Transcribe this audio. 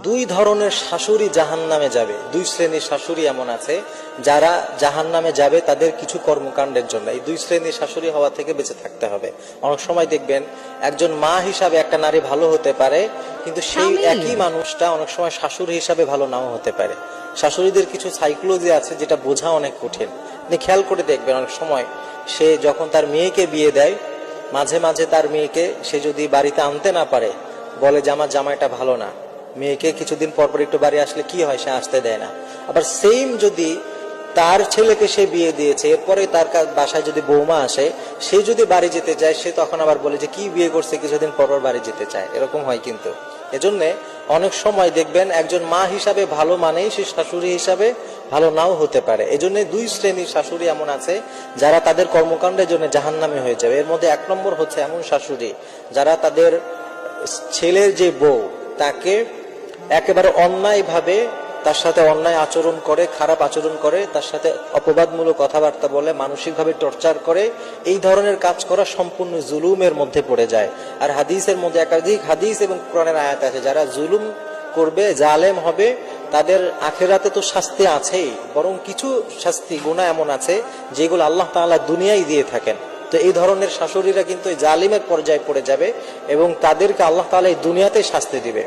দুই ধরনের শাশুড়ি জাহান্নামে যাবে। দুই শ্রেণীর শাশুড়ি এমন আছে যারা জাহান্নামে যাবে তাদের কিছু কর্মকাণ্ডের জন্য। এই দুই শ্রেণীর শাশুড়ি হওয়া থেকে বেঁচে থাকতে হবে। অনেক সময় দেখবেন একজন মা হিসাবে একটা নারী ভালো হতে পারে, কিন্তু সেই একই মানুষটা অনেক সময় শাশুড়ি হিসাবে ভালো নাও হতে পারে। শাশুড়িদের কিছু সাইকোলজি আছে যেটা বোঝা অনেক কঠিন। আপনি খেয়াল করে দেখবেন, অনেক সময় সে যখন তার মেয়েকে বিয়ে দেয়, মাঝে মাঝে তার মেয়েকে সে যদি বাড়িতে আনতে না পারে, বলে যে আমার জামাইটা ভালো না। মেয়েকে কিছুদিন পর পর একটু বাড়ি আসলে কি হয়, সে আসতে দেয় না। আবার সেম যদি তার ছেলেকে সে বিয়ে দিয়েছে, এরপরে তার বাসায় যদি বৌমা আসে, সে যদি বাড়ি যেতে চায়, সে তখন আবার বলে যে কি বিয়ে করছে, কিছুদিন পর পর বাড়ি যেতে চায়। এরকম হয় কিন্তু। এজন্য অনেক সময় দেখবেন একজন মা হিসাবে ভালো মানেই সে শাশুড়ি হিসাবে ভালো নাও হতে পারে। এজন্য দুই শ্রেণীর শাশুড়ি এমন আছে যারা তাদের কর্মকাণ্ডের জন্য জাহান্নামী হয়ে যাবে। এর মধ্যে এক নম্বর হচ্ছে এমন শাশুড়ি যারা তাদের ছেলের যে বউ তাকে একেবারে অন্যায় ভাবে তার সাথে অন্যায় আচরণ করে, খারাপ আচরণ করে, তার সাথে অপবাদমূলক কথাবার্তা বলে, মানসিকভাবে টর্চার করে। এই ধরনের কাজ করা সম্পূর্ণ জুলুমের মধ্যে পড়ে যায়। আর হাদিসের মধ্যে একাধিক হাদিস এবং কোরআনের আয়াত আছে, যারা জুলুম করবে, জালেম হবে, তাদের আখেরাতে তো শাস্তি আছেই, বরং কিছু শাস্তি গুনাহ এমন আছে যেগুলো আল্লাহ তাআলা দুনিয়ায় দিয়ে থাকেন। তো এই ধরনের শাশুড়িরা কিন্তু জালিমের পর্যায়ে পড়ে যাবে এবং তাদেরকে আল্লাহ তাআলা এই দুনিয়াতে শাস্তি দিবে।